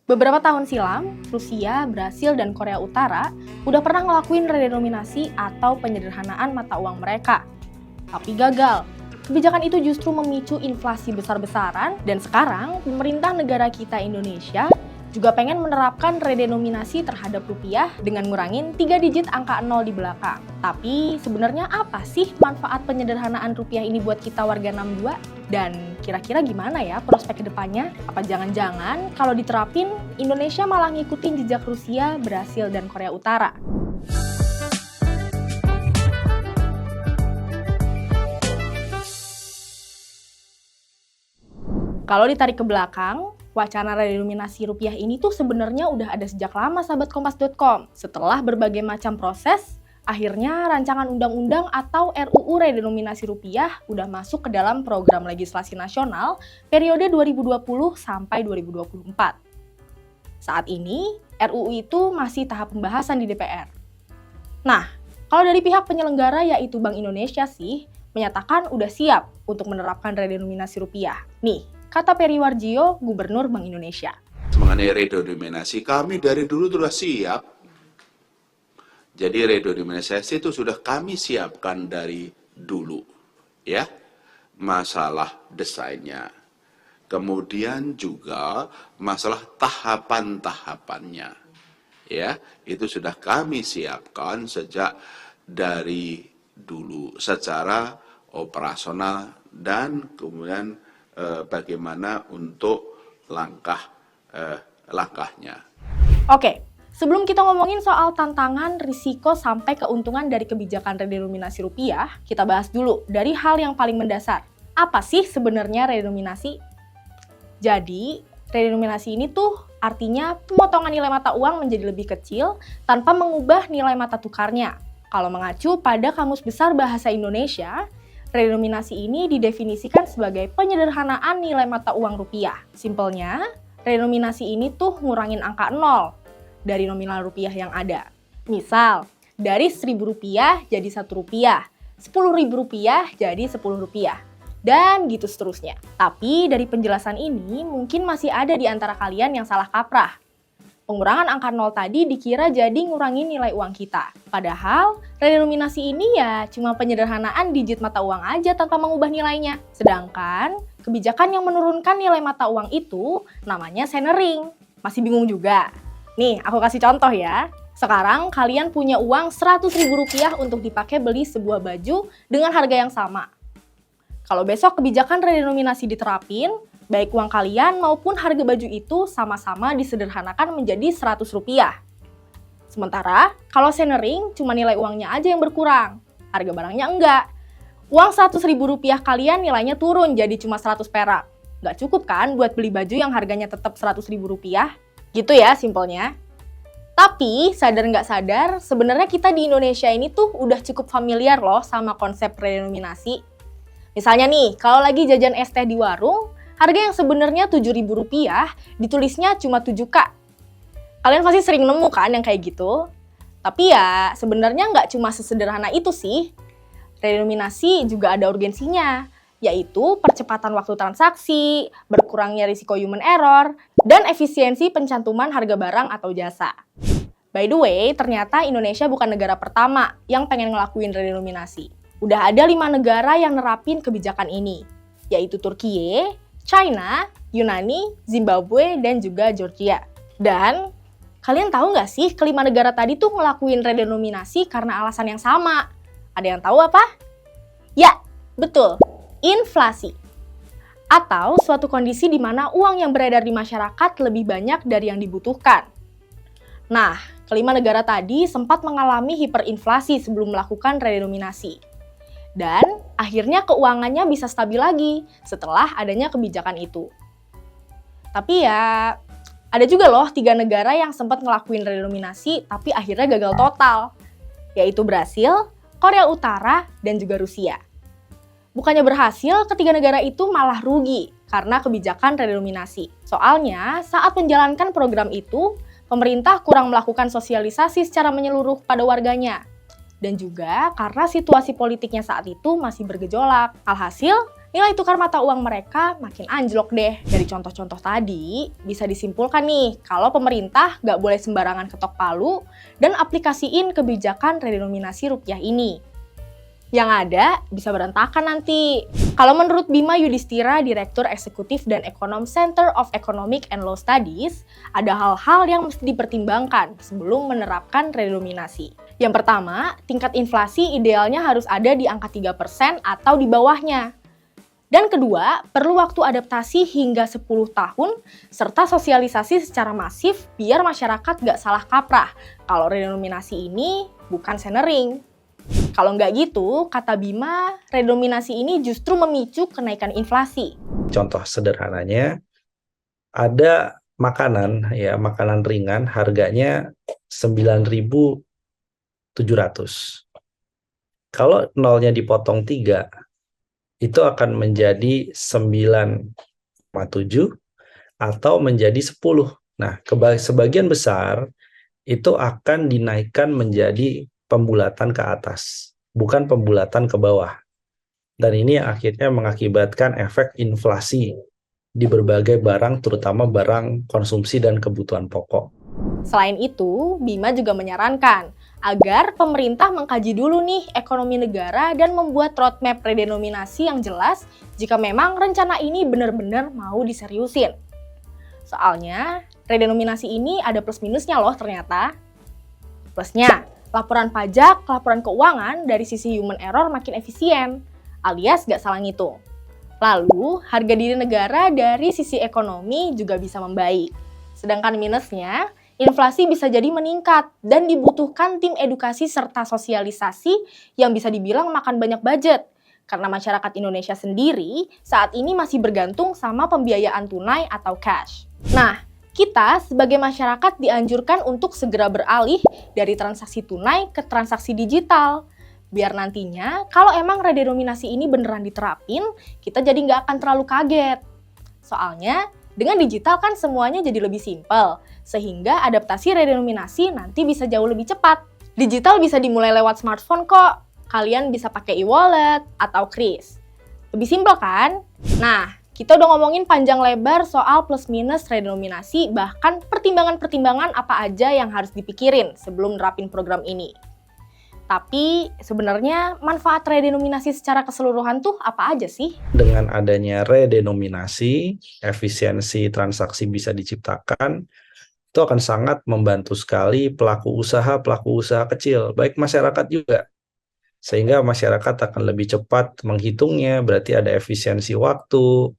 Beberapa tahun silam, Rusia, Brasil, dan Korea Utara udah pernah ngelakuin redenominasi atau penyederhanaan mata uang mereka. Tapi gagal. Kebijakan itu justru memicu inflasi besar-besaran, dan sekarang pemerintah negara kita Indonesia juga pengen menerapkan redenominasi terhadap rupiah dengan ngurangin 3 digit angka 0 di belakang. Tapi sebenarnya apa sih manfaat penyederhanaan rupiah ini buat kita warga 62? Dan kira-kira gimana ya prospek kedepannya? Apa jangan-jangan kalau diterapin, Indonesia malah ngikutin jejak Rusia, Brasil, dan Korea Utara? Kalau ditarik ke belakang, wacana redenominasi rupiah ini tuh sebenarnya udah ada sejak lama sahabat kompas.com. Setelah berbagai macam proses, akhirnya rancangan undang-undang atau RUU redenominasi rupiah udah masuk ke dalam program legislasi nasional periode 2020 sampai 2024. Saat ini, RUU itu masih tahap pembahasan di DPR. Nah, kalau dari pihak penyelenggara yaitu Bank Indonesia sih, menyatakan udah siap untuk menerapkan redenominasi rupiah. Nih, kata Peri Warjio, Gubernur Bank Indonesia. Mengenai redenominasi, kami dari dulu sudah siap. Jadi redenominasi itu sudah kami siapkan dari dulu, ya. Masalah desainnya. Kemudian juga masalah tahapan-tahapannya. Ya, itu sudah kami siapkan sejak dari dulu secara operasional dan kemudian bagaimana untuk langkahnya. Oke, sebelum kita ngomongin soal tantangan, risiko, sampai keuntungan dari kebijakan redenominasi rupiah, kita bahas dulu dari hal yang paling mendasar. Apa sih sebenarnya redenominasi? Jadi, redenominasi ini tuh artinya pemotongan nilai mata uang menjadi lebih kecil tanpa mengubah nilai mata tukarnya. Kalau mengacu pada Kamus Besar Bahasa Indonesia, redenominasi ini didefinisikan sebagai penyederhanaan nilai mata uang rupiah. Simpelnya, redenominasi ini tuh ngurangin angka 0 dari nominal rupiah yang ada. Misal, dari Rp1.000 jadi Rp1, Rp10.000 jadi Rp10, dan gitu seterusnya. Tapi dari penjelasan ini mungkin masih ada di antara kalian yang salah kaprah. Pengurangan angka 0 tadi dikira jadi ngurangin nilai uang kita. Padahal, redenominasi ini ya cuma penyederhanaan digit mata uang aja tanpa mengubah nilainya. Sedangkan, kebijakan yang menurunkan nilai mata uang itu namanya centering. Masih bingung juga? Nih, aku kasih contoh ya. Sekarang kalian punya uang Rp100.000 untuk dipakai beli sebuah baju dengan harga yang sama. Kalau besok kebijakan redenominasi diterapin, baik uang kalian maupun harga baju itu sama-sama disederhanakan menjadi Rp100. Sementara, kalau centering cuma nilai uangnya aja yang berkurang, harga barangnya enggak. Uang Rp100.000 kalian nilainya turun jadi cuma 100 perak. Nggak cukup kan buat beli baju yang harganya tetap Rp100.000? Gitu ya simpelnya. Tapi, sadar nggak sadar, sebenarnya kita di Indonesia ini tuh udah cukup familiar loh sama konsep redenominasi. Misalnya nih, kalau lagi jajan es teh di warung, harga yang sebenarnya Rp7.000 ditulisnya cuma 7K. Kalian pasti sering nemu kan yang kayak gitu? Tapi ya sebenarnya nggak cuma sesederhana itu sih. Redenominasi juga ada urgensinya, yaitu percepatan waktu transaksi, berkurangnya risiko human error, dan efisiensi pencantuman harga barang atau jasa. By the way, ternyata Indonesia bukan negara pertama yang pengen ngelakuin redenominasi. Udah ada 5 negara yang nerapin kebijakan ini, yaitu Turkiye, China, Yunani, Zimbabwe, dan juga Georgia. Dan kalian tahu nggak sih kelima negara tadi tuh ngelakuin redenominasi karena alasan yang sama? Ada yang tahu apa? Ya, betul, inflasi. Atau suatu kondisi di mana uang yang beredar di masyarakat lebih banyak dari yang dibutuhkan. Nah, kelima negara tadi sempat mengalami hiperinflasi sebelum melakukan redenominasi. Dan akhirnya keuangannya bisa stabil lagi setelah adanya kebijakan itu. Tapi ya, ada juga loh 3 negara yang sempat ngelakuin redenominasi tapi akhirnya gagal total, yaitu Brasil, Korea Utara, dan juga Rusia. Bukannya berhasil, ketiga negara itu malah rugi karena kebijakan redenominasi. Soalnya, saat menjalankan program itu, pemerintah kurang melakukan sosialisasi secara menyeluruh pada warganya. Dan juga karena situasi politiknya saat itu masih bergejolak. Alhasil, nilai tukar mata uang mereka makin anjlok deh. Dari contoh-contoh tadi, bisa disimpulkan nih kalau pemerintah nggak boleh sembarangan ketok palu dan aplikasiin kebijakan redenominasi rupiah ini. Yang ada bisa berantakan nanti. Kalau menurut Bima Yudhistira, Direktur Eksekutif dan Ekonom Center of Economic and Law Studies, ada hal-hal yang mesti dipertimbangkan sebelum menerapkan redenominasi. Yang pertama, tingkat inflasi idealnya harus ada di angka 3% atau di bawahnya. Dan kedua, perlu waktu adaptasi hingga 10 tahun, serta sosialisasi secara masif biar masyarakat nggak salah kaprah kalau redenominasi ini bukan centering. Kalau nggak gitu, kata Bima, redenominasi ini justru memicu kenaikan inflasi. Contoh sederhananya, ada makanan ringan harganya 9.700. Kalau nolnya dipotong 3, itu akan menjadi 9,7 atau menjadi 10. Nah, sebagian besar itu akan dinaikkan menjadi pembulatan ke atas, bukan pembulatan ke bawah. Dan ini akhirnya mengakibatkan efek inflasi di berbagai barang, terutama barang konsumsi dan kebutuhan pokok. Selain itu, Bima juga menyarankan agar pemerintah mengkaji dulu nih ekonomi negara dan membuat roadmap redenominasi yang jelas jika memang rencana ini benar-benar mau diseriusin. Soalnya, redenominasi ini ada plus minusnya loh ternyata. Plusnya, laporan pajak, laporan keuangan dari sisi human error makin efisien, alias nggak salah ngitung. Lalu, harga diri negara dari sisi ekonomi juga bisa membaik. Sedangkan minusnya, inflasi bisa jadi meningkat dan dibutuhkan tim edukasi serta sosialisasi yang bisa dibilang makan banyak budget. Karena masyarakat Indonesia sendiri saat ini masih bergantung sama pembiayaan tunai atau cash. Nah, kita sebagai masyarakat dianjurkan untuk segera beralih dari transaksi tunai ke transaksi digital. Biar nantinya kalau emang redenominasi ini beneran diterapin, kita jadi nggak akan terlalu kaget. Soalnya dengan digital kan semuanya jadi lebih simpel, sehingga adaptasi redenominasi nanti bisa jauh lebih cepat. Digital bisa dimulai lewat smartphone kok. Kalian bisa pakai e-wallet atau kris. Lebih simpel kan? Nah, kita udah ngomongin panjang lebar soal plus minus redenominasi, bahkan pertimbangan-pertimbangan apa aja yang harus dipikirin sebelum nerapin program ini. Tapi sebenarnya manfaat redenominasi secara keseluruhan tuh apa aja sih? Dengan adanya redenominasi, efisiensi transaksi bisa diciptakan, itu akan sangat membantu sekali pelaku usaha kecil, baik masyarakat juga. Sehingga masyarakat akan lebih cepat menghitungnya, berarti ada efisiensi waktu,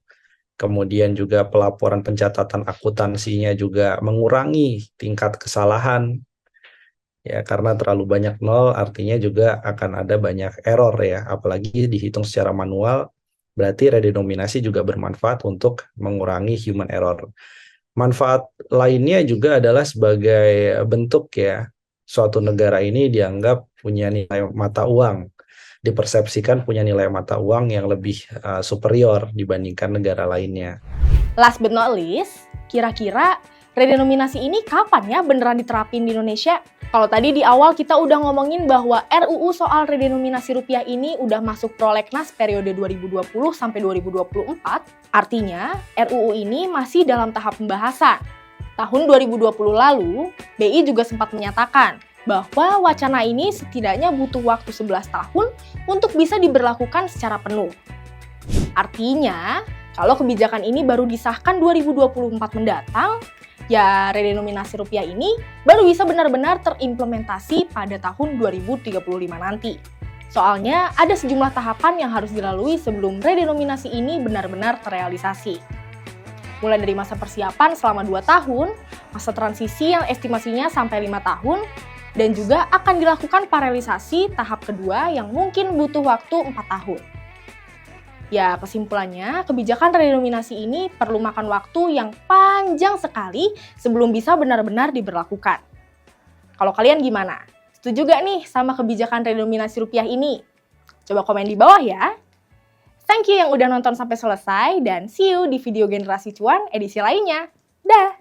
kemudian juga pelaporan pencatatan akuntansinya juga mengurangi tingkat kesalahan. Ya, karena terlalu banyak nol artinya juga akan ada banyak error ya, apalagi dihitung secara manual, berarti redenominasi juga bermanfaat untuk mengurangi human error. Manfaat lainnya juga adalah sebagai bentuk ya, suatu negara ini dianggap punya nilai mata uang, dipersepsikan punya nilai mata uang yang lebih superior dibandingkan negara lainnya. Last but not least, kira-kira redenominasi ini kapan ya beneran diterapin di Indonesia? Kalau tadi di awal kita udah ngomongin bahwa RUU soal redenominasi rupiah ini udah masuk prolegnas periode 2020 sampai 2024, artinya RUU ini masih dalam tahap pembahasan. Tahun 2020 lalu, BI juga sempat menyatakan bahwa wacana ini setidaknya butuh waktu 11 tahun untuk bisa diberlakukan secara penuh. Artinya, kalau kebijakan ini baru disahkan 2024 mendatang, ya redenominasi rupiah ini baru bisa benar-benar terimplementasi pada tahun 2035 nanti. Soalnya ada sejumlah tahapan yang harus dilalui sebelum redenominasi ini benar-benar terrealisasi. Mulai dari masa persiapan selama 2 tahun, masa transisi yang estimasinya sampai 5 tahun, dan juga akan dilakukan parealisasi tahap kedua yang mungkin butuh waktu 4 tahun. Ya, kesimpulannya, kebijakan redenominasi ini perlu makan waktu yang panjang sekali sebelum bisa benar-benar diberlakukan. Kalau kalian gimana? Setuju gak nih sama kebijakan redenominasi rupiah ini? Coba komen di bawah ya. Thank you yang udah nonton sampai selesai, dan see you di video Generasi Cuan edisi lainnya. Dah!